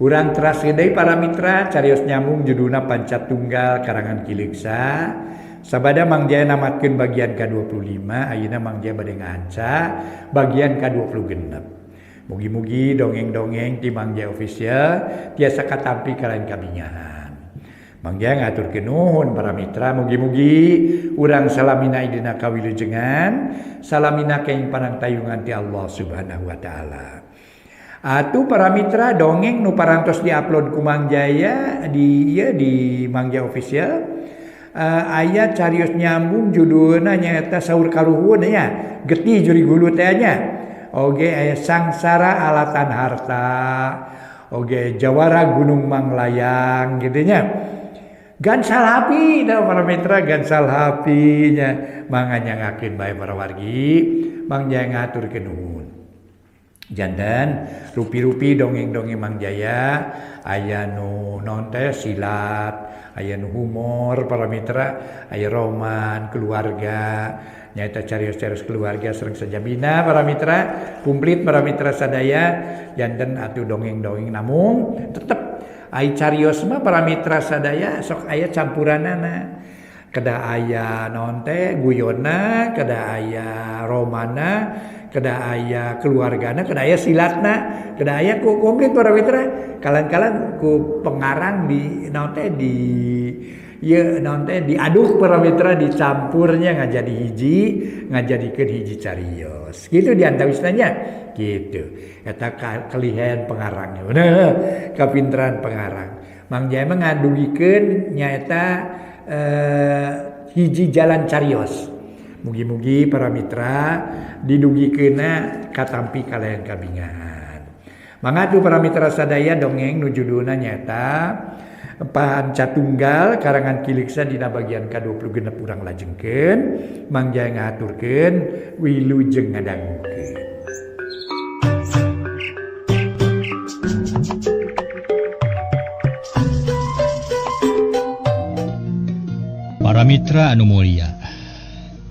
Urang teraskeun deui para mitra carios nyambung judulna Pancatunggal karangan Kileuksa. Sabada Mang Jaya namatkeun bagian ke-25, ayeuna Mang Jaya bade nganca bagian ke-26. Mugi-mugi dongeng-dongeng ti Mang Jaya Official tiasa katampi kalayan kabingahan. Mang Jaya ngaturkeun nuhun para mitra, mugi-mugi urang salamina dina kawilujengan, salamina kaing panangtayungan ti Allah Subhanahu wa taala. Atuh para mitra dongeng nu parantos diupload ku Mang Jaya di Mang Jaya Official. Aya carios nyambung judulna nyaeta Saur Karuhun nya, getih juri gulu teh nya. Oge aya Sangsara Alatan Harta. Oge Jawara Gunung Manglayang gitu nya. Gansal hapi dah para mitra, gansal hapi nya manganyangakeun bae para wargi. Mang Jaya ngaturkeun nuhun. Jandan rupi-rupi dongeng-dongeng Mang Jaya aya nu naon teh silat, aya nu humor para mitra, aya roman keluarga, nyaeta carios-carios keluarga sareng sajabina para mitra, komplit para mitra sadaya. Jandan atuh dongeng-dongeng namung tetep ai carios mah para mitra sadaya sok aya campuranana. Kada aya naon teh guyonna, kada aya romana, kada aya keluargana, kada aya silatna, kada aya ku komplit para mitra. Kalan-kalan ku pengarang di naon teh di ieu naon teh diaduk para mitra, dicampurnya ngajadi hiji, ngajadikeun hiji carios. Kitu diantawisna nya. Kitu. Eta kalihen pengarangnya. Bener, kapinteran pengarang. Mang Jaya mah ngadugikeun nyaeta hiji jalan carios. Mugi-mugi para mitra didugikeunna katampi kalayan kabingahan. Mangatu para mitra sadaya dongeng nu judulna nyaeta Pancatunggal karangan Kileuksa dina bagian ka-26 urang lajengkeun. Mang Jaya ngaturkeun wilujeng ngadangukeun. Para mitra anu mulia,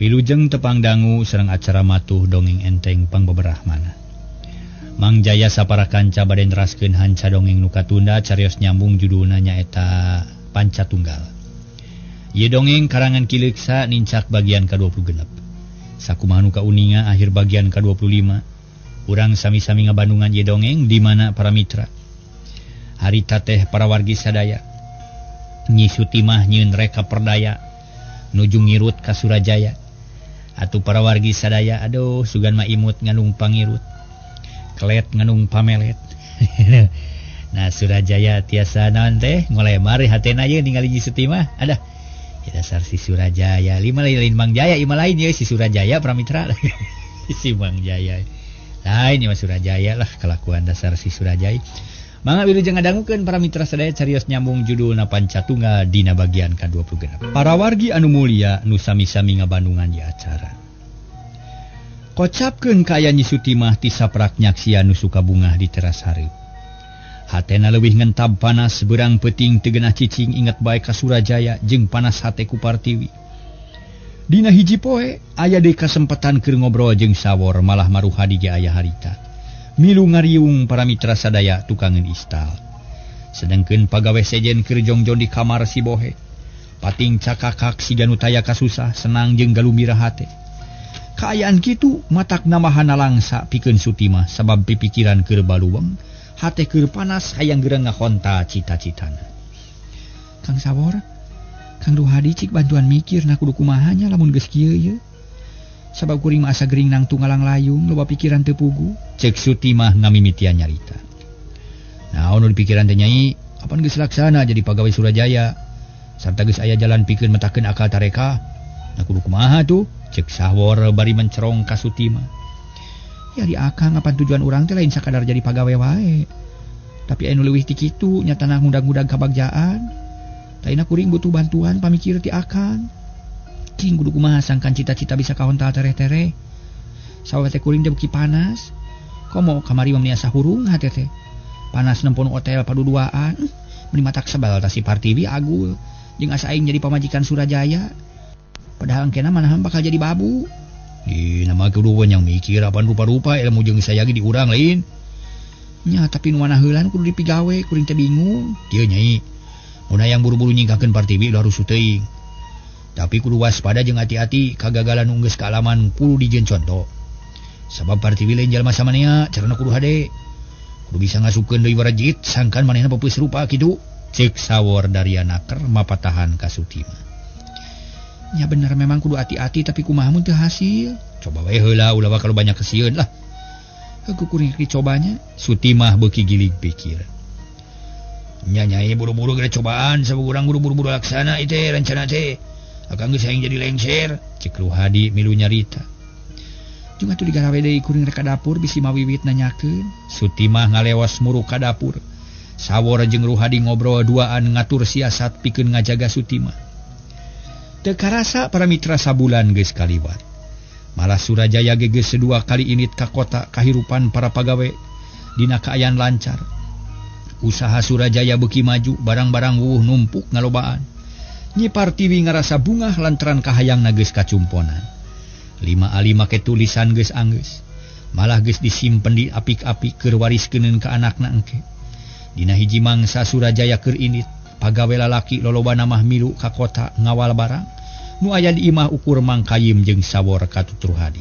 wilujeng tepang dangu sareng acara matuh dongeng enteng pangbeberahmana. Mang Jaya sapara kanca bade neraskeun hanca dongeng nu katunda carios nyambung judulna nyaeta Pancatunggal. Ieu dongeng karangan Kileuksa nincak bagian ka-26. Sakumaha nu kauninga akhir bagian ka-25. Urang sami-sami ngabandungan ieu dongeng di mana para mitra. Harita teh para wargi sadaya. Nyi Sutimah nyieun reka perdaya nuju ngirut ka Surajaya. Atuh para wargi sadaya, aduh sugan mah imut nganung pangirut, kelet nganung pamelet. Nah Surajaya tiasa naon teh ngolemar hatena ye ningali Nyi Sutimah. Adah ya dasar si Surajaya, lima lain Mang Jaya, ima lain ye si Surajaya para mitra. Si Mang Jaya lain ya Surajaya lah kelakuan dasar si Surajaya. Mangga wilujeng ngadangukeun para mitra sadaya carios nyambung judulna Pancatunggal dina bagian ka-26. Para wargi anu mulia nu sami-sami ngabandungan di acara. Kocapkeun ka aya Nyi Sutimah ti saprak nyaksian nu suka bungah di teras hareup. Hatena leuwih ngentab panas beurang peuting teu geunah cicing inget bae ka Surajaya jeung panas hate ku Partiwi. Dina hiji poe aya deui kasempetan keur ngobrol jeung sawor malah maruha di aya harita. Milu ngariung para mitra sadaya tukangan istal. Sedengkeun pagawe sejen keur jongjon di kamar si bohe. Pating cakakak si ganu taya kasusah senang jeung galumbira hate. Kaayaan kitu matak namahana langsa pikeun Sutimah sabab pipikiran keur baluweng, hate keur panas hayang geurang ngahonta cita-citana. Kang Sawor, Kang Ruhadi cik bantuan mikir na kudu kumaha nya lamun geus kieu ye. Sabab kuring mah asa gering nang tunggalang layung loba pikiran teu pugu, cek Sutimah ngamimitian nyarita. Naon nu dipikiran teh Nyai, kapan geus laksana jadi pagawe Surajaya sarta geus aya jalan pikeun metakeun akal tareka. Na kudu kumaha tuh, cek Sawor bari mencerong ka Sutimah. Ya di akang ngapan tujuan urang teh lain sakadar jadi pagawe wae. Tapi anu leuwih ti kitu nyatana ngudag-ngudag kabagjaan. Taina kuring butuh bantuan pamikir ti akang. King kudu kumaha sangkan cita-cita bisa kahontal tereh-tereh. Sawa teh kuring teh beuki panas. Komo kamari mah asa hurung hate teh. Panas nempon hotel paduduaan. Meni matak sabal ta si Partiwi agul jeung asa aing jadi pamajikan Surajaya. Padahal engkena manahan bakal jadi babu. Nama kudu yang mikir apaan rupa-rupa ilmu jeung saya di urang lain. nya tapi nu mana heulan kudu dipigawe kuring teh bingung. Dieu nyai mun hayang buru-buru nyingkahkeun Partiwi lu harus teuing. Tapi kudu waspada jeung hati-hati kagagalan nu geus kaalaman kudu dijieun conto. Sabab Partiwi lain jalma samanea carana kudu hade. Kudu bisa ngasukeun deui warajit sangkan manehna peupeus rupa kitu. Cek sawor dari anaker mapatahan ka Sutima. Nya bener memang kudu hati-hati tapi kumaha mun teu hasil. Coba we heula ulah bakal banyak kesieun lah. Aku kuring dicobanya. Sutimah beuki gilig pikir. Nya nyai buru-buru geus cobaan sabab urang buru-buru laksana ieu teh rencana teh. Akang geus hayang jadi lengser, cek Ruhadi milu nyarita. Jeung atuh digarawe deui kuring rek ka dapur bisi mawiwit nanyakeun. Sutimah ngalewas muruk ka dapur. Sawor jeung Ruhadi ngobrol duaan ngatur siasat pikeun ngajaga Sutimah. Teu karasa para mitra sabulan geus kaliwat. Malah Surajaya geus sedua kali init ka kota kahirupan para pagawe dina kaayaan lancar. Usaha Surajaya beuki maju, barang-barang wuh numpuk ngalobaan. Nyi Partiwi ngarasa bungah lantaran kahayangna geus kacumponan. 5 ali make tulisan geus anggeus. Malah geus disimpen di apik-apik keur wariskeun ka anakna engke. Dina hiji mangsa Surajaya keur init, pagawe lalaki lolobana mah milu ka kota ngawal barang. Nu aya di imah ukur Mangkayim jeung Sawor Katut Ruhadi.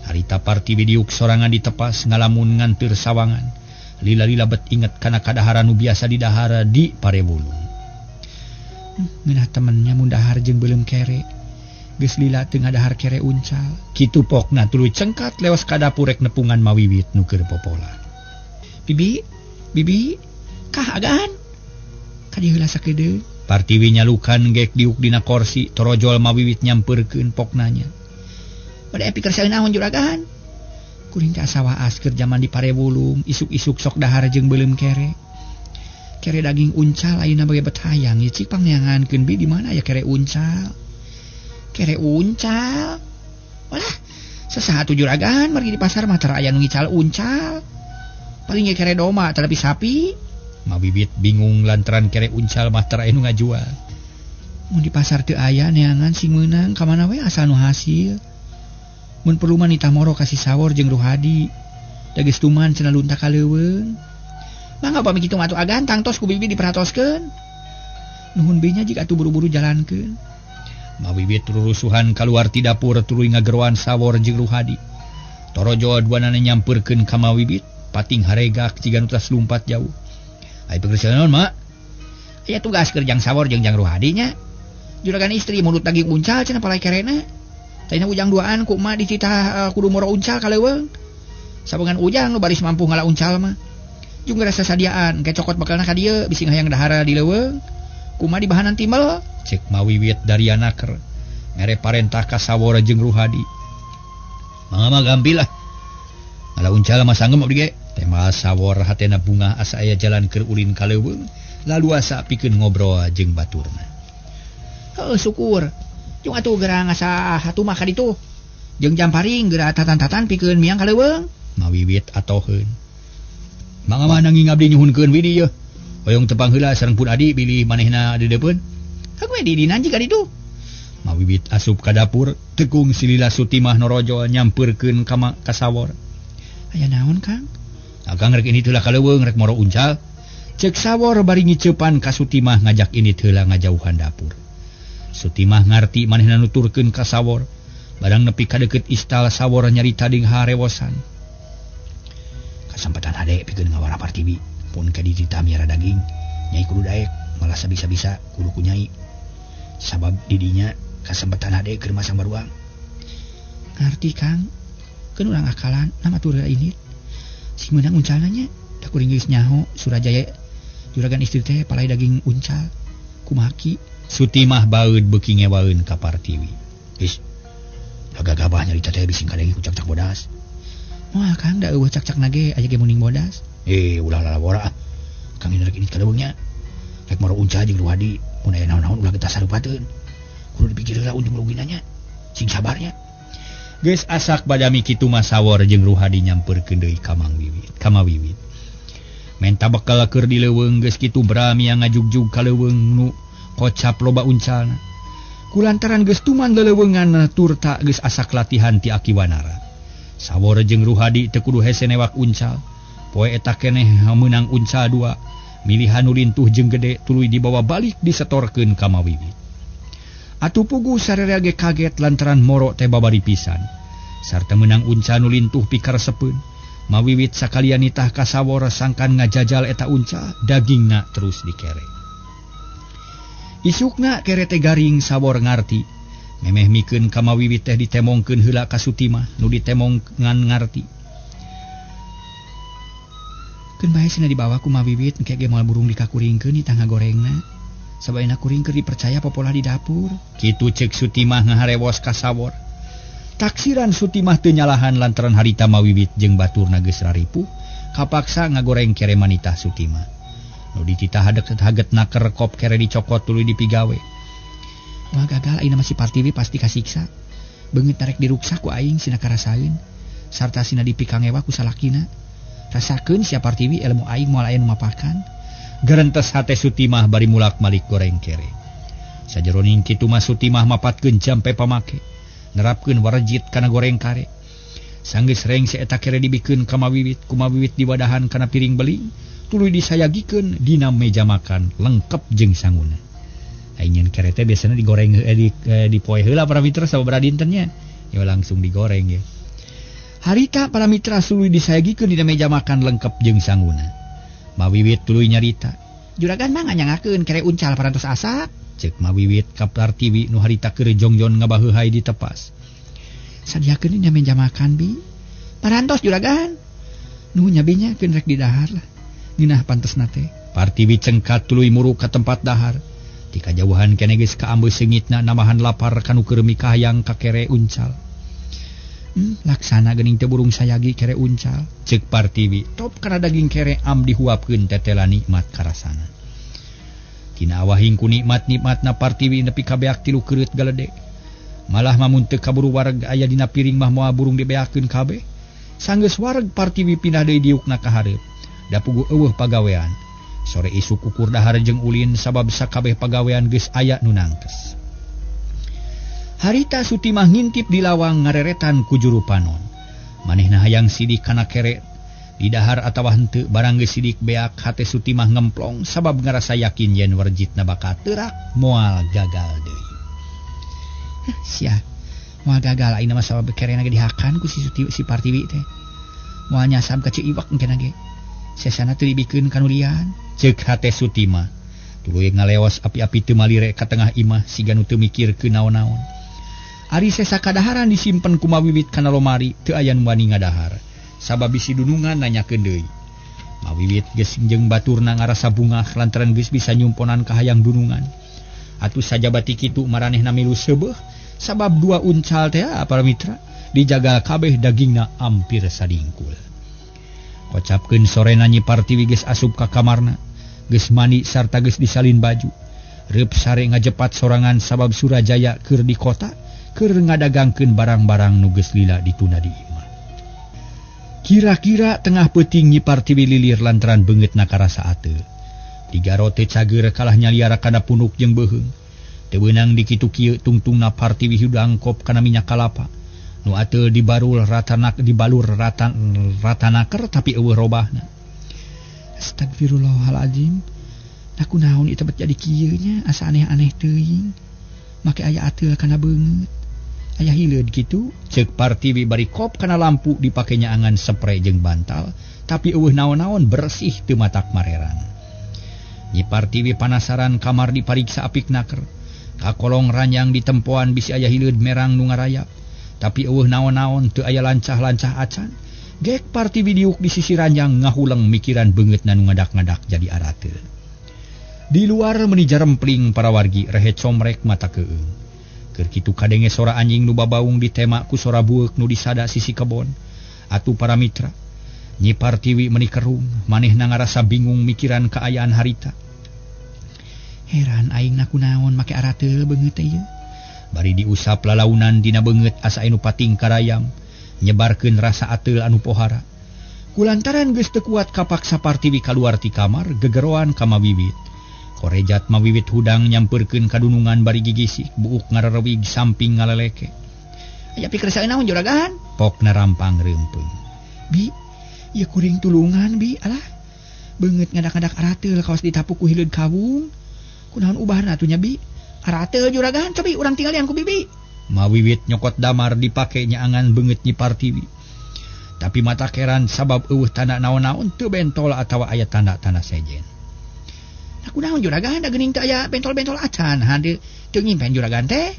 Harita Partiwi diuk sorangan ditepas ngalamun nganteur sawangan. Lila-lila bet inget kana kadahara nu biasa didahara di Parewulung. Ngeunah temennya mun dahar jeung beuleum kere. Geus lila teu ngadahar kere uncal. Kitu pokna tuluy cengkat leos ka dapur rek nepungan mawiwit nu keur popola. Bibi, kah agan? Kadi heula sakedeung. Partiwi nyalukan gek diuk dina kursi, torojol mawiwit nyampeurkeun poknanya. Bade pikir saeun naon juragan? Kuring teh asa waas keur jaman di Parewulung, isuk-isuk sok dahar jeung beuleum kere. Kere daging uncal ayeuna bage bet hayang ieu cik pangneangankeun bi di mana aya kere uncal? Kere uncal? Walah, sasaha tuh juragan margi di pasar mah tara aya nu ngical uncal. Paling ge kere doma tapi sapi. Mawiwit bingung lantaran kere uncal mah tara aya nu ngajual. Mun di pasar teu aya neangan sing meunang ka mana we asal nu hasil. Mun perlu mah nitah moro kasih Sawor jeung Ruhadi. Da geus tuman cenah lunta ka leuweung. Mangga pami kitu mah atuh agan tangtos ku bibi diperatoskeun. Nuhun binya jika atuh buru-buru jalankeun. Mawiwit rurusuhan kaluar ti dapur tuluy ngageroan Sawor jeung Ruhadi. Torojo duanana nyampeurkeun ka Mawiwit, pating haregak jiga nu tas lumpat jauh. Ai pekerjaan naon, Mak? Aya tugas keur jang Sawor jeung jang Ruhadi nya. Juragan istri mulut daging uncal cenah palai kerena. Taina ujang duaan ku emak dititah kudu moro uncal ka leuweung. Sabeungan ujang nu baris mampu ngala uncal mah. Jeung rasa sadiaan ke cokot bakalna ka dieu bisi hayang dahara di leuweung. Kumaha di bahanan timbel? Cek Mawiwit dari anaker. Mere parentah ka Sawor jeung Ruhadi. Mangga gampil lah. Ngala uncal mah sanggem abdi ge. Tema Sawor hatena bungah asa aya jalan keur ulin ka leuweung. Lalu asa pikeun ngobrol jeung baturna. Heuh syukur. Jeung atuh geura ngasa hatumah ka ditu. Jeung jamparing geura tatan-tatan pikeun miang ka leuweung. Mawiwit atoheun. Mangga mah nanging abdi nyuhunkeun wi dieu. Hoyong tepang heula sareng pun adi bilih manehna dedepeun. Aku we di dinan jika ditu. Mawiwit asup ka dapur, tekung silila Sutimah norojo nyampeurkeun ka Sawor. Aya naon, Kang? Akang rek ini heula ka leuweung rek moro uncal. Cek Sawor bari ngiceupan ka Sutimah ngajak ini heula ngajauhan dapur. Sutimah ngarti manehna nuturkeun ka Sawor. Barang nepi ka deukeut istal Sawor nyarita ding harewosan. Kesempatan hade pikeun ngawara Partiwi. Pun ka dititah miara daging, nyai kudu daek, malah sabisa-bisa kudu ku nyai. Sabab didinya kesempatan hade keur masang baruang. Ngarti, Kang. Keun urang akalan nama turun ini. Sing meunang uncalna nya, da kuring geus nyaho Surajaya juragan istri teh palai daging uncal. Kumaha ki? Sutimah baeud beuki ngewaeun ka Partiwi. Geus. Gagah-gabah nyarita teh bising kadenge ku cak-cak bodas. Moal Kang da eueuh cak-cak nage aya ge muning bodas. Ulah lalawara. Kang ini rek ini ka leuweungnya. Rek moro uncal jeung Ruhadi, mun aya naon-naon ulah kita sarupateun. Kudu dipikir heula untung rugina nya. Sing sabarnya. Geus asak badami kitu mah Sawor jeung Ruhadi nyampeurkeun deui ka Mawiwit. Menta bekal keur di leuweung geus kitu brami ngajugjug ka leuweung nu kocap loba uncalna. Kulantaran geus tuman leuweungan tur ta geus asak latihan ti Akiwanara. Sawor jeung Ruhadi teu kudu hese newak uncal. poe eta keneh meunang uncal 2 milihan nu lintuh jeung gede tuluy dibawa balik disetorkeun ka Mawiwit. Atuh pugu sararea ge kaget lantaran moro teh babari pisan sarta meunang uncal nu lintuh pikaresepeun. Mawiwit sakalian nitah ka sawor sangkan ngajajal eta uncal dagingna terus dikere. Isukna kere teh garing sawor ngarti memeh mikeun ka Mawiwit teh ditemongkeun heula ka Sutimah nu ditemongan ngarti. Keun bae cenah dibawa ku Mawiwit engke ge moal burung dikakuringkeun di tangga gorengna. Sabaina kuring keur dipercaya popola di dapur. Kitu ceuk Sutimah ngaharewos ka sawor. Taksiran Sutimah teu nyalahan lantaran harita Mawiwit jeung baturna geus raripuh kapaksa ngagoreng kere manitah Sutimah. Nu dititah haget-hagetna kerekop kere dicokot tuluy dipigawe. Wah gagal ayeuna masih Partiwi pasti kasiksa. Beungeut narek diruksa ku aing sina karasaeun sarta sina dipikangewa ku salakina. Rasakeun sia Partiwi ilmu aing moal aya nu mapakan. Garentes hate Sutimah bari mulak-malik goreng kere. Sajeroning kitu mah Sutimah mapatkeun jampe pamake. Nerapkeun warejit kana goreng kare. Sanggeus reng si eta kere dibikeun ka Mawiwit, ku Mawiwit diwadahan kana piring beling, tuluy disayagikeun dina meja makan lengkep jeung sanguna. Aing kere teh biasana digoreng di poe heula para mitra sababaraha dintennya. Ya langsung digoreng ya. Harita para mitra tuluy disayagikeun dina meja makan lengkep jeung sanguna. Mawiwit tuluy nyarita, "Juragan mah nganyangakeun kere uncal parantos asap." Ceuk Mawiwit ka Partiwi nu harita keur jongjon ngabaheuhai di tepas. "Sadiakeun dina meja makan bi. Parantos juragan." Nu nyabinyakeun rek di dahar lah. Nginah pantesna teh. Partiwi cengkat tuluy muruk ka tempat dahar. Ti kajauhan keneh geus kaambeus seungitna namahan lapar kanu keur mikahayang ka kere uncal. Laksana geuning teh burung sayagi kere uncal, ceuk Partiwi. Top kana daging kere am dihuapkeun tetela nikmat karasana. Tina awahing ku nikmat-nikmatna Partiwi nepi ka beak 3 kereut galedeg. Malah mamun teu kaburu wareg aya dina piring mah moal burung dibeakeun kabeh. Sanggeus wareg Partiwi pindah deui diukna ka hareup. Da puguh eueuh pagawean. Sore isuk ukur dahar jeung ulin sabab sakabeh pagawean geus aya nu nangkes. Harita Sutimah ngintip di lawang ngareretan ku juru panon. Manehna hayang sidik kana kere di dahar atawa henteu barang geus sidik beak hate Sutimah ngemplong sabab ngarasa yakin yen warjitna bakal teurak moal gagal deui. Sia, moal gagal ayeuna mah sabab kerena ge dihakan ku si Partiwi teh. Moal nyasab ka Ceu Iwak engke ge. Sesana teu dibikeun kanulian, ceuk hate Sutimah. Tuluy ngaleos api-api teu malire ka tengah imah siga nu teu mikirkeun naon-naon. Ari sesa kadaharan disimpen ku Mawiwit kana lomari teu aya nu wani ngadahar. Sabab bisi dunungan nanyakeun deui. Mawiwit geus jeung baturna ngarasa bungah lantaran geus bisa nyumponan ka hayang dunungan. Atuh sajabati kitu maranehna milu seubeuh sabab 2 uncal teh para mitra dijaga kabeh dagingna ampir sadingkul. Pocapkeun sorena Nyi Partiwi geus asup ka kamarna, geus mandi sarta geus disalin baju. Reup sare ngajepat sorangan sabab Surajaya keur di kota. Keur ngadagangkeun barang-barang nu geus lila ditunda di imah. Kira-kira tengah peuting Nyi Partiwi lilir lantaran beungeutna karasa ateu. Digaro teu cager kalah nyaliara kana punuk jeung beuheung. Teu beunang di kitu kieu tungtungna Partiwi hidangkop kana minyak kalapa. Nu ateu dibalur ratanaker tapi eueuh robahna. Astagfirullahaladzim. Da kunaon ieu teh jadi kieu nya asa aneh-aneh teuing. Make aya ateu kana beungeut. Aya hileud kitu, ceuk Partiwi bari kop kana lampu dipakenya angan spray jeung bantal, tapi eueuh naon-naon bersih teu matak marerang. Nyi Partiwi panasaran kamar dipariksa apiknaker. Ka kolong ranjang ditempoan bisi aya hileud merang nu ngarayap, tapi eueuh naon-naon teu aya lancah-lancah acan. Gek Partiwi diuk di sisi ranjang ngahuleng mikiran beungeutna nu ngadak-ngadak jadi arateu. Di luar meuni jarempling para wargi rehe comrek mata keueung. Keur kitu kadenge sora anjing nu babaung ditema ku sora bueuk nu disada sisi kebon. Atuh para mitra, Nyi Partiwi meuni kerung, manehna ngarasa bingung mikiran kaayaan harita. Heran aing nakunaon make arateu beungeut ieu. Bari diusap lalaunan dina beungeut asa anu pating karayam, nyebarkeun rasa ateu anu pohara. Kulantaran geus teu kuat kapaksa Partiwi kaluar ti kamar gegeroan ka Mawiwit. Korejat Mawiwit hudang nyampeurkeun kadunungan bari gigisik buuk ngarerewig samping ngaleleke. "Aya pikeun saeun naon juragan?" Pokna rampang reumpeng. "Bi, Ya kuring tulungan bi alah beungeut ngadak-ngadak arateul kaos ditapuk ku hileud kawung kunaon ubahna atunya bi arateul juragan cobi urang tinggalian ku bibi. Mawiwit nyokot damar dipake nyaangan beungeut Nyi Partiwi. Tapi mata keran sabab eueuh tanda naon-naon teu bentol atawa aya tanda-tanda sejen. Nah kunaon juragan da geuning teu aya bentol-bentol acan hade teu nyimpen juragan teh.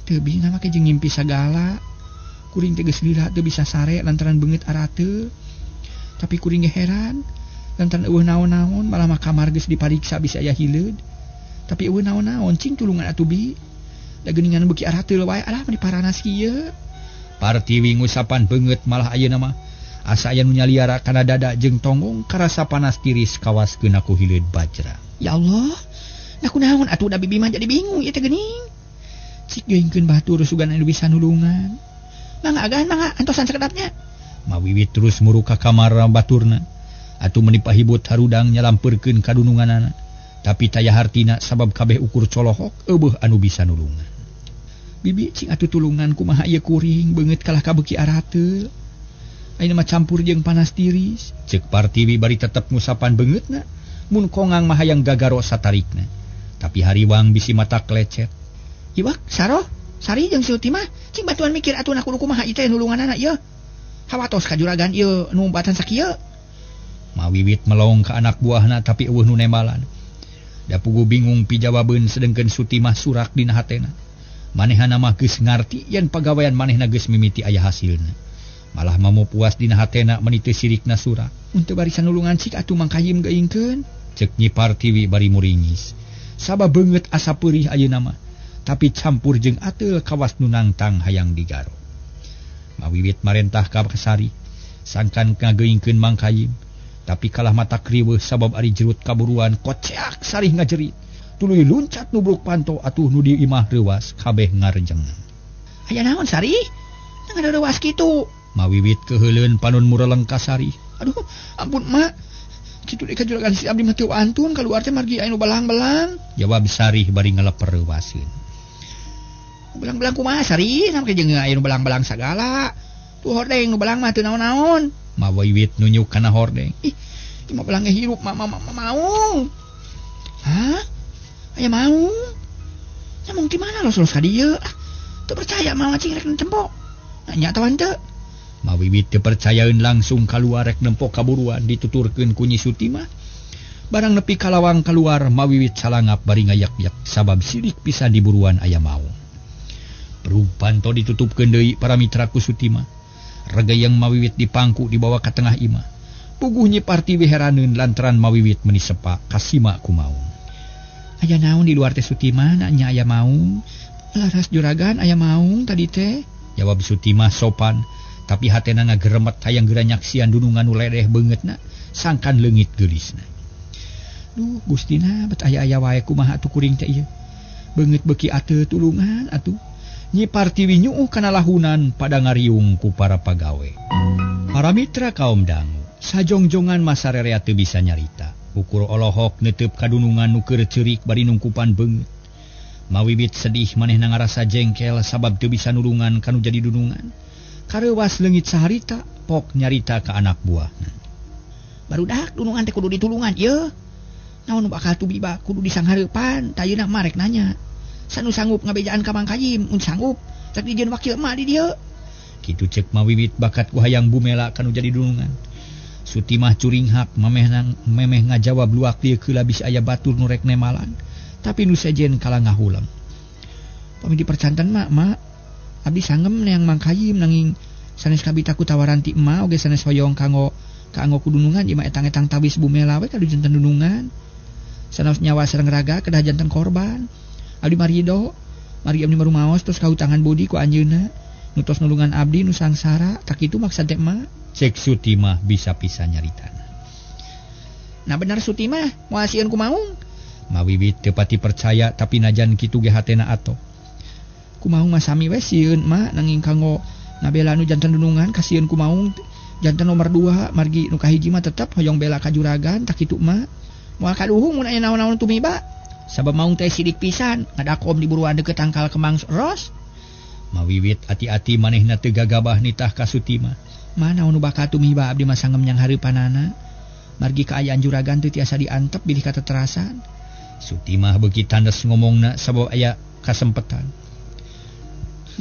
Teu bingung make jeung ngimpi sagala. Kuring teh geus lila teu bisa sare lantaran beungeut arateul. Tapi kuring ge heran lantaran eueuh naon-naon malah mah kamar geus dipariksa bisa aya hileud. Tapi eueuh naon-naon cing tulungan atuh bi. Da geuningan beuki arateul wae alah mah diparanas kieu. Partiwi ngusapan beungeut malah ayeuna mah asa aya nu nyaliara kana dada jeung tonggong karasa panas tiris kawaskeun aku hileud bajra. Ya Allah, nah kunaon atuh da bibi mah jadi bingung ieu teh geuning. Cik geuingkeun batur sugan anu bisa nulungan. Mangga agan mangga antosan sakedapnya. Mawiwit terus muru ka kamar baturna. Atuh meuni pahibut harudang nyalampurkeun kadununganana. Tapi taya hartina sabab kabeh ukur colohok eueuh anu bisa nulungan. Bibi cing atuh tulungan kumaha ieu kuring beungeut kalah kabeuki arateul. Ayeuna mah campur jeung panas tiris. Ceuk Partiwi bari tetep ngusapan beungeutna. Mun kongang mah hayang gagaro satarikna. Tapi hariwang bisi mata klecet. Iwak saroh sari jeung Sulti mah cing batuan mikir atuh kudu kumaha ieu teh nulunganana ieu. Hawatos ka juragan ieu nu umpatan sakieu. Mawiwit melong ka anak buahna tapi eueuh nu nembalan. Da puguh bingung pijawabeun sedengkeun Suti mah surak dina hatena. Manehna mah geus ngarti yen pagawean manehna geus mimiti aya hasilna. Malah mamo puas dina hatena meuni teu sirikna surak. Mun teu barisan nulungan cik atuh Mang Kayim geuingkeun. Ceuk Nyi Partiwi bari muringis. Sabab beungeut asa peurih ayeuna mah. Tapi campur jeung ateul kawas nu nangtang hayang digaro. Mawiwit marentah ka Sari. Sangkan ngageuingkeun Mang Kayim. Tapi kalah mata kriweuh sabab ari jerut kaburuan koceak sarih ngajerit. Tuluy luncat nubruk panto atuh nu di imah reuwas kabeh ngarejeng. Aya naon Sari? Nang ada reuwas kitu. Mawiwit keheuleun panun mureleng ka Sari. Aduh, ampun mak. Kitu deui ka juragan si abdi mah teu antun kaluar teh margi aya nu belang-belang. Jawab Sari bari ngeleper reuwaseun. Belang-belang kumaha Sari? Sampe jeung aya nu belang-belang sagala. Tuh hordeng nu belang mah teu naon-naon. Mawiwit nunjuk kana hordeng. Ih, mah belang hirup maung. Hah? Aya maung. Nyamung di mana los ka dieu? Teu percaya mah cing rek cempok. Nya tawan teu. Mawiwit teu percayaeun langsung kaluar rek nempok kaburuan dituturkeun ku Nyi Suti mah. Barang nepi ka lawang kaluar Mawiwit salangap bari ngayak-yak sabab sirik pisan di buruan aya maung. Perug panto ditutupkeun deui para mitra ku Suti mah. Regayang Mawiwit dipangku dibawa ka tengah imah. Puguh Nyi Partiwi heraneun lantaran Mawiwit meuni sepa kasima ku maung. Aya naon di luar teh Suti mah nya aya maung. Laras juragan aya maung tadi teh. Jawab Suti mah sopan, tapi hatena ngageremet hayang geura nyaksian dunungan nu ledeh beungeutna, sangkan leungit geulisna. Duh Gustina bet aya-aya wae kumaha atuh kuring teh ieu. Beungeut beuki ateu tulungan atuh. Nyi Partiwi nyuuh kana lahunan pada ngariung ku para pagawe. Para mitra kaum dangu, sajongjongan masarerea teu bisa nyarita. Ukur olohok netep kadunungan nu keur ceurik bari nungkupan beungeut. Mawiwit sedih manehna ngarasa jengkel sabab teu bisa nulungan kanu jadi dunungan. Kareuwas leungit saharita pok nyarita ka anak buahna. Barudak dunungan teh kudu ditulungan ieu. Naon bakal tubiba kudu disanghareupan, tayeuna mah rek nanya. Sanu sanggup ngabejaan ka Mang Kayim mun sanggup, tak dijieun wakil emak di dieu. Kitu ceuk Mawiwit bakat ku hayang bumela kanu jadi dunungan. Suti mah curing hak memeh ngajawab luak dieu keula bisa aya batur nu rek nemalan, tapi nu sejen kalah ngahulang. Pami dipercanten mak, abdi sanggem neang Mang Kayim nanging sanes kabita ku tawaran ti emak oge sanes hoyong kanggo kudunungan ieu mah etang-etang tawis bumela we kadu janten dunungan. Sanes nyawa sareng raga kedah janten korban. Abdi marido, margi abdi marumaos tos kautangan bodi ku anjeunna, nu tos nulungan abdi nu sangsara, tak kitu maksud teh emak. Cek Suti mah bisa pisan nyaritana. Nah benar Suti mah moal sieun ku maung. Mawiwit teu pati percaya tapi najan kitu ge hatena ato. Ku maung mah sami we sieun mak nanging kanggo ngabela nu janten dunungan ka sieun ku maung janten nomor 2 margi nu kahiji mah tetep hoyong bela ka juragan tak kitu mak. Moal kaduhung mun aya naon-naon tumiba. Sabab maung teh sidik pisan ngadakom di buruan deukeut tangkal Kemang Ros. Mawiwit ati-ati manehna teu gagabah nitah ka Suti mah. Mana anu bakal tumiba abdi masangem yang hareupanana. Margi kaayaan juragan teu tiasa diantep bilih ka teterasan. Sutimah beuki tandes ngomongna sabab aya kasempetan.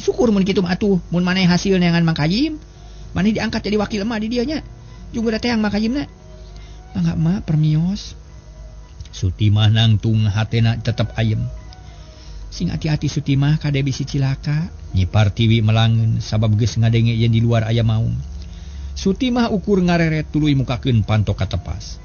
Syukur mun kitu mah atuh, mun maneh hasil neangan Mang Kayim, maneh diangkat jadi wakil emak di dieu nya. Juga da teang Mang Kayimna. Mangga emak permios. Sutimah nangtung hatena tetep ayem. Sing hati-hati Sutimah kade bisi cilaka. Nyi Partiwi melangeun sabab geus ngadenge yen di luar aya maung. Sutimah ukur ngareret tuluy mukakeun pantok katepas.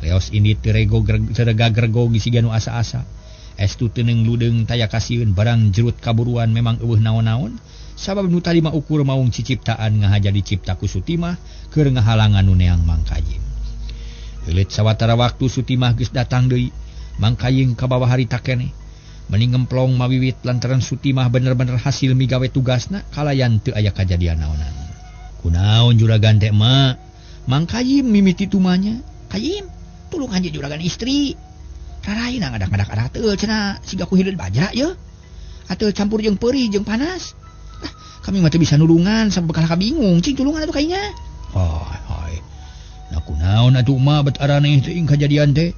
Leos ini terega gregog gisi ganu asa-asa. Estu teneng ludeung taya kasieun barang jerut kaburuan memang eueuh naon-naon. Sabab nu tadi mah ukur maung ciciptaan ngahaja dicipta ku Sutimah keur ngahalangan nu neang Mang Kayim. Heuleut sawatara waktu Sutimah geus datang deui, Mang Kayim ka bawah harita keneh. Meni ngemplong mawiwit lantaran Sutimah bener-bener hasil migawe tugasna kalayan teu aya kajadian naonan. Kunaon juragan teh mak? Mang Kayim mimiti tumanya. Kayim, tulung anjeun juragan istri. Raraina ngadak-ngadak ada teu cenah siga ku hideul bajra ye. Atuh campur jeung peuri jeung panas. Kami mah teu bisa nulungan sampai bekal kabingung cing tulungan atuh kaynya. Hai. Nah kunaon atuh mah bet araneh teuing kajadian teh.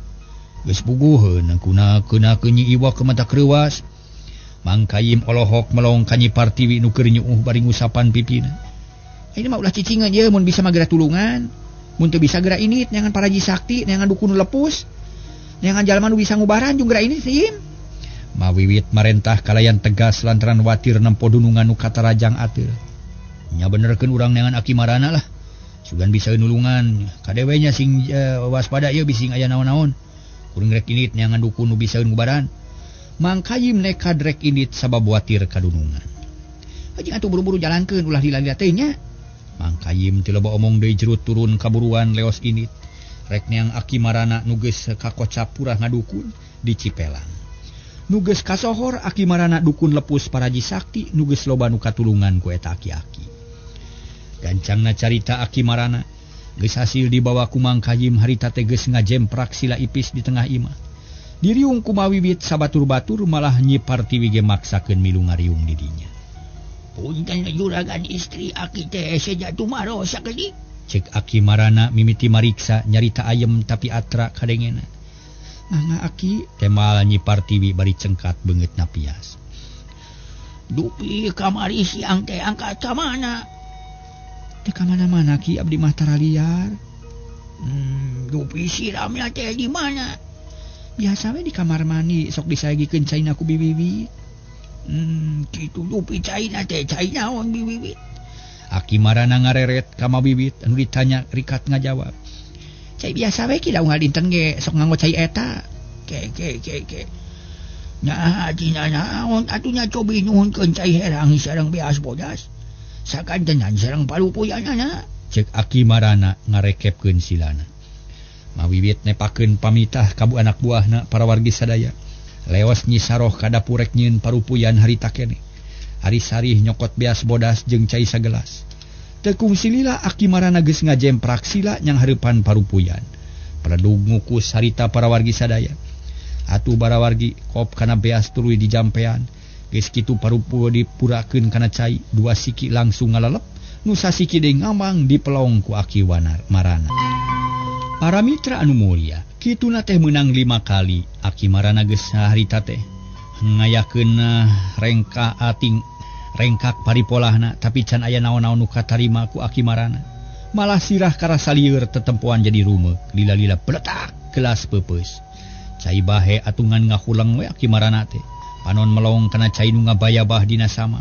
Geus puguheun kena nyi iwa ke mata kreuwas. Mang Kayim olohok melong ka Nyi Partiwi nu keur nyuuh bari ngusapan pipina. Ini mah ulah cicingan ye mun bisa magera tulungan. Mun teu bisa geura init neangan paraji sakti, neangan dukun lepus. Neangan jalma nu bisa ngubaran jeung geura init sim. Mawiwit marentah kalayan tegas lantaran watir nempo dunungan nu katarajang ateul. Nya benerkeun urang neangan Aki Marana lah. Sugan bisa nulungan, kadewe nya sing waspada ye bising aya naon-naon. Kuring rek init neangan dukun nu bisa ngubaran. Mang Kayim nekad rek init sabab watir kadunungan. Ajing atuh buru-buru jalankeun ulah dilila teh nya. Mang Kayim teu loba omong deui jerut turun kaburuan leos init. Rek neang Aki Marana nu geus kakocap purah ngadukun di Cipelang. Nu geus kasohor Aki Marana dukun lepus paraji sakti nu geus loba nu katulungan ku eta aki-aki. Gancangna carita Aki Marana geus hasil dibawa ku Mang Kayim harita teh geus ngajemprak sila ipis di tengah imah. Diriung ku mawiwit sabatur-batur malah Nyi Partiwi ge maksakeun milu ngariung di dinya. Punten juragan istri Aki teh seja tumaro sakeudik. Cek Aki Marana mimiti mariksa nyarita ayem tapi atra kadengena. Mangga Aki, temal Nyi Partiwi bari cengkat beungeutna pias. Dupi kamari siang teh angkat ka mana? Teh ka mana-mana Ki abdi mah tara liar. Dupi siramnya teh di mana? Biasa we di kamar mandi sok disaegikeun caina ku bibibi. Kitu dupi caina teh cai naon bibibi? Aki Marana ngareret ka mabibit anu ditanya rikat ngajawab. Cai biasa we ki daung dinten ge sok nganggo cai eta. Ke. Nya dina naon atunya cobi nuhunkeun cai herang sareng beas bodas. Sakantenan sareng palupuyanana. Cek Aki Marana ngarekepkeun silana. Mawiwit nepakeun pamitah ka anak buahna para wargi sadaya. Leos Nyi Saroh ka dapur rek nyieun parupuyan harita keneh. Hari sarih nyokot beas bodas jeung cai sagelas. Teu kungsi lila Aki Marana geus ngajemprak sila nyang hareupan parupuyan. Paledug ngukus harita para wargi sadaya. Atuh bara wargi kop kana beas tuluy di jampean. Geus kitu parupu dipurakeun kana cai, dua siki langsung ngalelep, nu sasiki deui ngamang dipelong ku Aki Marana. Para mitra anu mulia, kituna teh meunang 5 kali Aki Marana geus harita teh ngayakeun rengkak paripolahna tapi can aya naon-naon nu katarima ku Aki Marana. Malah sirah karasa lieur tetempoan jadi rumeuk, lila-lila peletak gelas peupeus. Cai bahe atungan ngahulang we Aki Marana teh. Panon melong kana cai nu ngabayabah dina sama.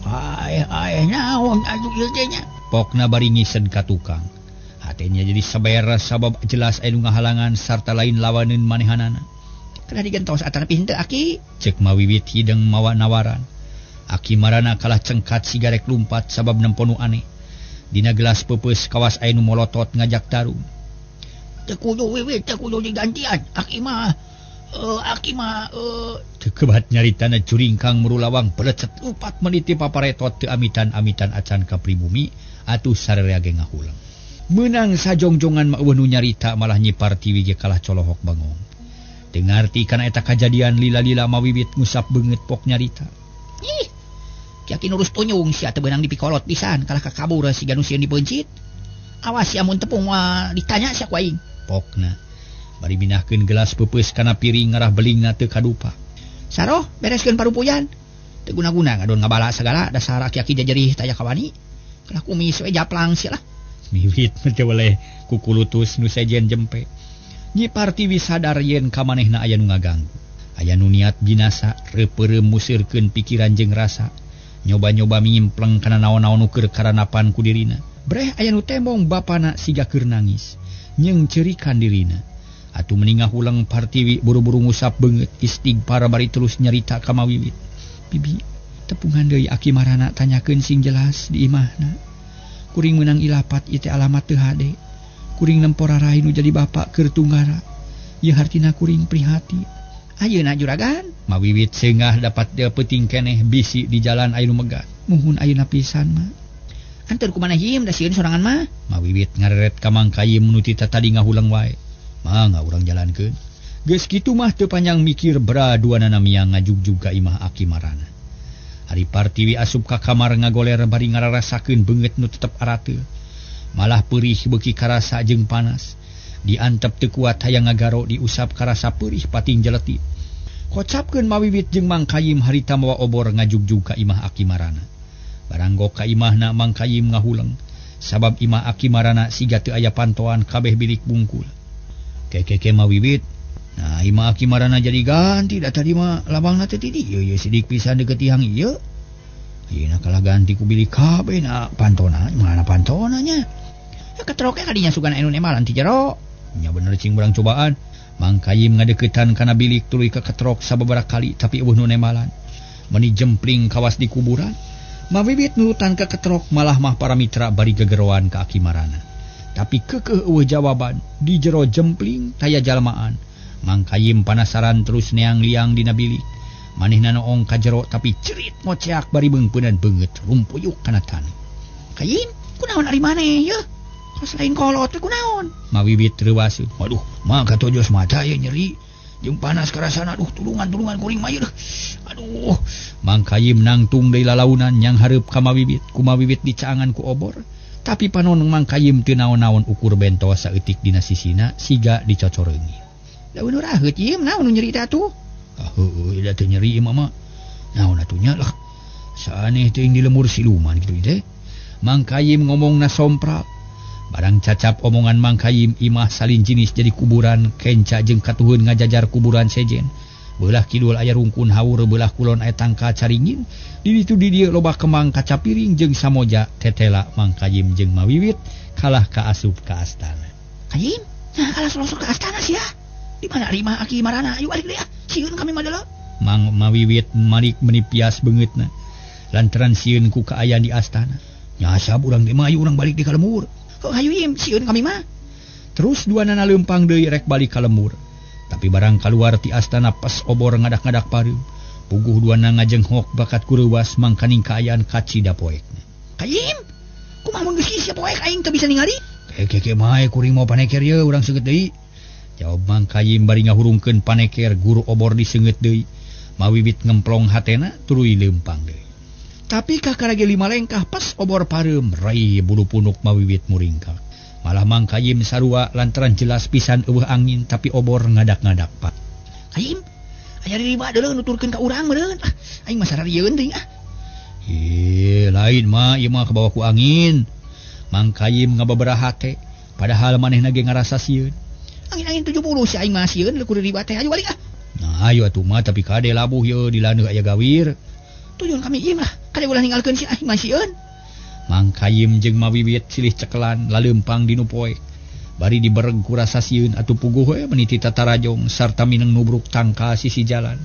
Ai naon atuh ieu teh nya? Pokna bari ngised ka tukang. Hatenya jadi sabar sabab jelas aya nu ngahalangan sarta lain lawaneun manehanana. Kana digentos atanapi henteu Aki. Cek mawiwit hideng mawa nawaran. Aki Marana kalah cengkat sigarek lumpat sabab nempo nu aneh. Dina gelas peupeus kawas aya nu molotot ngajak tarung. Teu kudu wiwit, teu kudu digantian. Aki mah teu kebat nyaritana curingkang merulawang pelecet 4 menit paparetot teu amitan-amitan acan ka pribumi atuh sarerea ge ngahulang. Meunang sajongjongan mah eueuh nu nyarita malah Nyi Partiwi ge kalah colohok bangong. Teu ngarti kana eta kajadian lila-lila mawiwit ngusap beungeut pok nyarita. Ki nurus tunyung sia teu beunang dipikolot pisan kalah ka kabur si ganu sieun dipencit. Awas si amun tepung ditanya sia ku aing. Pokna bari minahkeun gelas peupeus kana piring ngarah belingna teu kadupa. Saroh bereskeun parupuyan. Teu guna-guna ngadon ngabala segala dasar aki-aki jajerih taya kawani. Kalah kumis we japlang sia lah. Miwit teu boleh kukulutus nu sejen jempe. Nyi Partiwi sadar yen ka manehna aya nu ngaganggu. Aya nu niat binasa reupeureum musirkeun pikiran jeung rasa. Nyoba-nyoba mimpleng kana naon-naon nu keur karanapan ku dirina. Breh aya nu tembong bapana siga keur nangis, nyeung ceurikan dirina. Atuh meningah ulang Partiwi buru-buru ngusap beungeut istighfar bari terus nyarita ka Mawiwit. Bibi, tepungan deui Aki Marana tanyakeun sing jelas di imahna. Kuring meunang ilapat ieu teh alamat teu hade. Kuring nempora rai nu jadi bapak keur tunggara. Ieu hartina kuring prihati. Ayeuna juragan, Mawiwit seungah dapat peuting keneh bisi di jalan aya nu megat. Muhun ayeuna pisan mah. Anteur ku maneh him da sieun sorangan mah. Mawiwit ngareret ka Mang Kayim nu ti tadi ngahulang wae. Mangga urang jalankeun. Geus kitu mah teu panjang mikir braduanana miang ngajugjug ka imah Aki Marana. Ari Partiwi asup ka kamar ngagoler bari ngararasakeun beungeut nu tetep arateu. Malah peurih beuki karasa jeung panas. Diantep teu kuat hayang ngagaro diusap karasa peurih pating jeletit. Kocapkeun Mawiwit jeung Mang Kayim harita mawa obor ngajugjug ka imah Aki Marana. Baranggok ka imahna Mang Kayim ngahuleng. Sabab imah Aki Marana siga teu aya pantoan kabeh bilik bungkul. Keke Mawiwit. Nah imah Aki Marana jadi ganti da tadi mah labangna teh ti dieu ye sidik pisan deukeut tihang ieu. Ayeuna kalah ganti ku bilik kabeh na pantona, mana pantona nya? Ya ketroke kadinya sugan anu nemalan ti jero. Nya bener cing urang cobaan. Mang Kayim ngadeuketan kana bilik tuluy ka ketrok sababaraha kali tapi eueuh nu nemalan. Meni jempling kawas di kuburan. Mawiwit nurutan ka ketrok malah mah para mitra bari gegeroan ka Aki Marana. Tapi keukeuh eueuh jawaban di jero jempling taya jalmaan. Mang Kayim panasaran terus neang liang dina bilik. Manehna noong ka jero tapi cerit ngoceak bari beungpeunan beungeut rumpuyuk kana taneuh. Kayim, kunaon ari maneh yeuh? Selain kolot teh kunaon? Mawiwit reuwas. Waduh, mah katojos mata ye nyeri. Jeung panas karasana aduh tulungan kuring mah yeuh. Aduh. Mang Kayim nangtung deui lalaunan nyang hareup ka Mawiwit. Ku Mawiwit dicaangan ku obor. Tapi panon Mang Kayim teu naon-naon ukur bentos saeutik dina sisina siga dicocoreungi. Daun raheut ieu naon nu nyeri teh atuh? Heueuh da teu nyeri imah mah. Naon atuh nya lah. Saaneh teuing dilemur siluman kitu teh. Mang Kayim ngomongna sompral. Barang cacap omongan Mang Kayim imah salin jinis jadi kuburan kenca jeung katuheun ngajajar kuburan sejen. Beulah kidul aya rungkun haur beulah kulon aya tangka caringin. Di ditu di dieu loba kemang kaca piring jeung samoja tetela Mang Kayim jeung Mawiwit kalah kaasup ka astana. Kayim, nah kalah selosor ka astana sia. Di mana imah Aki Marana? Ayo balik deui ah. Sieun kami mah Mang Mawiwit malik menipias beungeutna. Lantaran sieun ku kaayaan di astana. Nyasab urang ge mah ayo urang balik di ka lemur. Hayu im sieun kami mah. Terus duanana leumpang deui rek balik ka lemur. Tapi barang kaluar ti astana pas obor ngadak-ngadak pareum. Puguh duana ngajenghok bakat kureuwas mangkaning kaayaan kacida poekna. Kayim, kumaha mun geus sia poek aing teu bisa ningali? Keke mae kuring mau paneker ye urang seungeut deui. Jawab Mang Kayim bari ngahurungkeun paneker guru obor diseungeut deui. Mawiwit ngemplong hatena tuluy leumpang deui. Tapi kakarage 5 lengkah pas obor pareum rai bulu punuk Mawiwit muringkak. Malah Mang Kayim sarua lantaran jelas pisan eueuh angin tapi obor ngadak-ngadak pak. Kayim, aya riba deuleu nuturkeun ka urang meureun. Aing mah sararieun teuing ah. Lain mah ieu mah kabawa ku angin. Mang Kayim ngababaraha teh padahal manehna ge ngarasa sieun. Angin-angin 70 si aing mah sieun leukur riba teh ayo balik ah. Nah ayo atuh mah tapi kade labuh ye di laneuh aya gawir. Tujuan kami ieu mah kade ulah ninggalkeun si aing mah sieun. Mang Kayim jeung Mawiwit silih cekelan laleumpang dinu poek. Bari dibereg ku rasa sieun atuh puguh we meniti tatarajong sarta mineng nubruk tangka sisi jalan.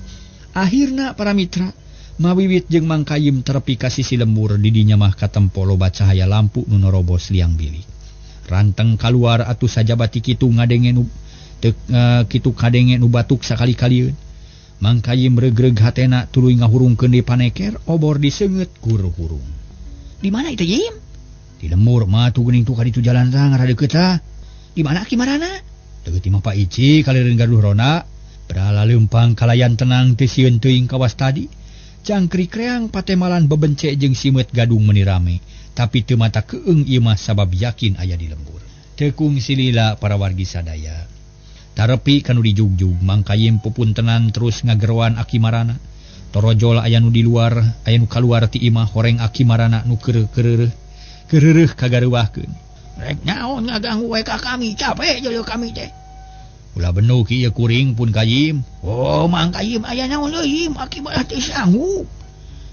Akhirna para mitra Mawiwit jeung Mang Kayim terepi ka sisi lembur di dinya mah katempo loba cahaya lampu nu nerobos liang bilik. Ranteng kaluar atuh sajabati kitu ngadenge nu kitu kadenge nu batuk sakali-kalieun. Mang Kayim regreg hatena tuluy ngahurungkeun di paneker obor diseungeut guru-gurung. Di mana itu Yim? Di lemur mah tuh geuning tuh kaditu jalan tah ngarah deukeut tah. Di mana Aki Marana? Deukeut imah Pak Ici kaleureun gaduh rona. Berala leumpang kalayan tenang teu sieun teuing kawas tadi. Cangkrik reang patemalan bebence jeung simet gadung meuni rame, tapi teu mata keung ieu mah sabab yakin aya di lembur. Tekung silila para wargi sadaya. Tarepi kanu di jugjug Mang Kayim pupuntenan terus ngageroan aki marana. Torojol aya nu di luar, aya nu kaluar ti imah horeng aki marana nu keureuh kagareuwahkeun. Rek naon ngaganggu wae ka kami, capek jeung kami teh. Ulah benou ki ieu kuring pun Kayim. Oh, Mang Kayim aya naon deui akibat teh sanggup.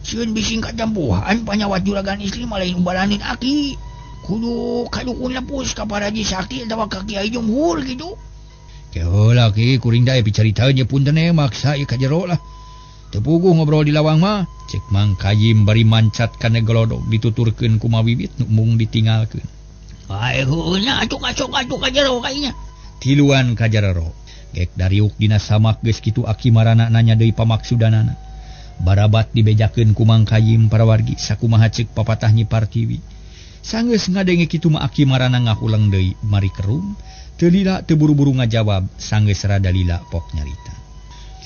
Sieun bising kajampuhan panyawat juragan istri malain ubaranin aki. Kudu kadukun lepus ka Paraji Sakti atawa ka Kiai Jumhur gitu. Keula ki kuring da picaritaeun punten maksa ieu ka jero lah. Teu puguh ngobrol di lawang mah. Cek Mang Kayim bari mancat kana gelodok dituturkeun ku Mawibit nu mung ditinggalkeun. Ai heuna atuh ka jero kayaknya. Tiluan ka jero. Gek dariuk dina samak geus kitu aki marana nanya deui pamaksudanana. Barabat dibejakeun ku Mang Kayim para wargi sakumaha ceuk papatah Nyi Partiwi. Sanggeus ngadenge kitu mah aki marana ngahulang deui mari kerum. Teu lila teu buru-buru ngajawab sanggeus rada lila pok nyarita.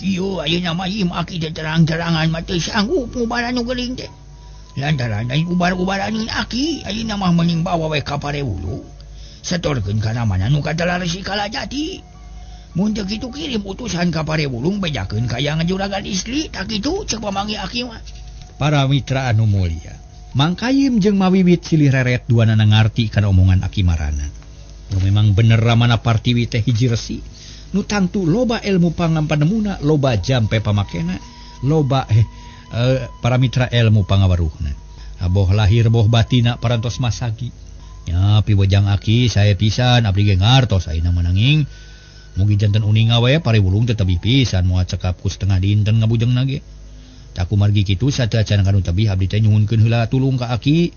Ieu ayeuna mah ieu aki teh terang-terangan mah teu sanggup ngubaran nu geuling teh. Lantaran ai ubar-ubaraneun aki ayeuna mah mending bawa we ka Parewulu. Setorkeun kana mana nu kadalaresi Kalajati. Mun teu kitu kirim utusan ka Parewulung bejakeun ka yang juragan istri, tak kitu ceuk pamanggi aki mah. Para mitra anu mulia, Mang Kayim jeung Mawibit silih reret duanana ngarti kana omongan aki marana. Memang bener ramana Partiwi teh hiji resi, nu tangtu loba ilmu pangampanemuna, loba jampe pamakena, loba para mitra ilmu pangawaruhna. Aboh lahir boh batina parantos masagi. Nya piwejang aki saya pisan abdi ge ngartos ayeuna menanging mugi janten uning we Parewulung teu tebih pisan moal cekap ku setengah dinten ngabujengna ge. Tak kumargi kitu sateacan kanu tebih abdi teh nyuhunkeun heula tulung ka aki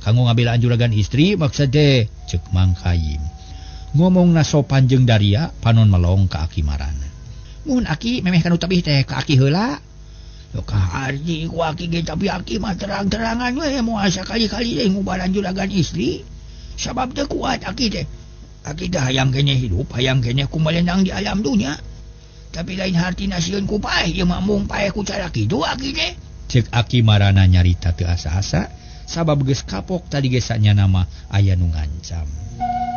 kanggo ngabelaan juragan istri maksud teh ceuk Mang Kayim. Ngomongna sopan jeung daria panon melong ka aki marana. Mun aki memeh kanu tebih teh ka aki heula. Yo ka arji ku aki ge tapi aki mah terang-terangan we moal sakali-kali teh ngubaran juragan istri. Sabab teu kuat aki teh. Aki teh hayang keneh hidup, hayang keneh kumelendang di alam dunia. Tapi lain hartina sieun ku paeh ieu mah mung paeh ku cara kitu aki teh. Ceuk aki marana nyarita teu asa-asa sabab geus kapok tadi ge sanyana mah aya nu ngancam.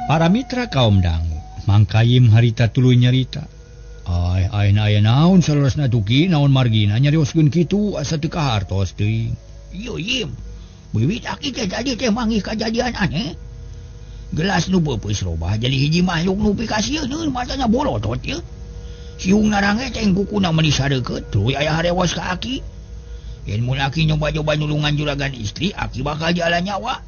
Para mitra kaum dangu, Mang Kayim harita tuluy nyarita. Ai aya naon salurasna tuki naon margina nyarioskeun kitu asa teu kahartos teuing. Yo Yim. Wiwit aki teh tadi teh manggih kajadian aneh. Gelas nu beupeuis robah jadi hiji makhluk nu pikasieun matanya bolotot ieu. Siung narange teh kukuna meuli sareukeut tuluy aya harewas ka aki. Yen mun aki nyoba-nyoba nulungan juragan istri, aki bakal jalan nyawa.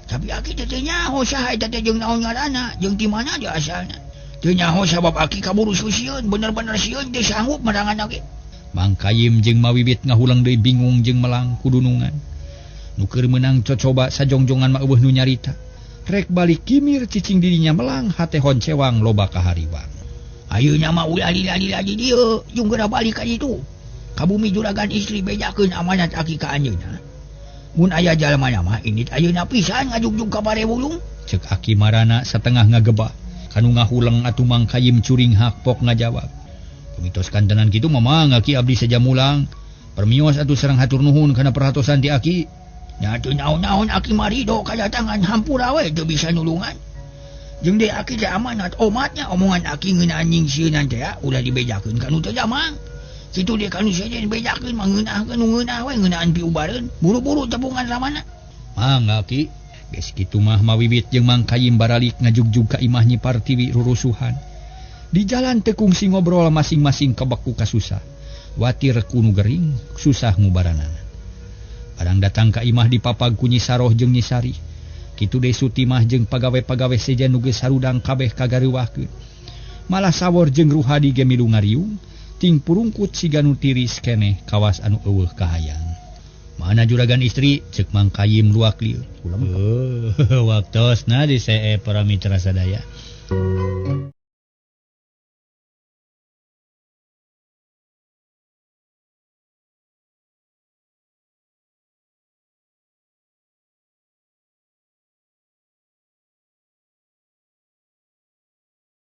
Tapi aki teh teu nyaho saha eta teh jeung naon ngaranna, jeung ti mana dia asalna. Teu nyaho sabab aki kaburu susieun, bener-bener sieun teu sanggup merangan ge. Mang Kayim jeung Mawibit ngahulang deui bingung jeung melang kudunungan. Nu keur meunang cocoba sajongjongan mah eueuh nu nyarita. Rek balik kimir cicing dirinya melang hate honcewang loba kahariwang. Ayeuna mah ulah lila-lila di dieu, jeung geura balik ka ditu. Ka bumi juragan istri bejakeun amanat aki ka anjeunna. Mun aya jalmana mah init ayeuna pisan ngajugjug ka Parewulung. Ceuk aki marana satengah ngageba. Kanu ngahuleng atuh Mang Kayim curing hakpok ngajawab. Pamitos kantenan kitu mamang aki abdi saja mulang. Permios atuh sareng hatur nuhun kana perhatosan ti aki. Nya teu naon-naon aki marido kadatangan hampura we teu bisa nulungan. Jeung deui aki teh amanat omatnya omongan aki ngeunaan nyingsieunan teh ulah dibejakeun kanu teu jamang. Kitu deui kanu saja dibejakeun mah ngeunahkeun nu ngeunah we ngeunaan piubareun. Buru-buru tepungan ramana. Mangga ki, geus kitu mah Mawibit jeung Mang Kayim baralik ngajugjug ka imah Nyi Partiwi rurusuhan. Di jalan teu kungsi ngobrol masing-masing kebeku kasusah. Watir kunu gering susah ngubaranana. Kadang datang ka imah dipapag ku Nyi Saroh jeung Nyi Sari. Kitu deui Sutimah jeung pagawe-pagawe sejen nu geus sarudang kabeh kagareuwahkeun. Malah sawor jeung Ruhadi ge milu ngariung, ting purungkut siga nu tiris keneh kawas anu eueuh kahayang. Mana juragan istri ceuk Mang Kayim luak lieur. Waktosna disee para mitra sadaya.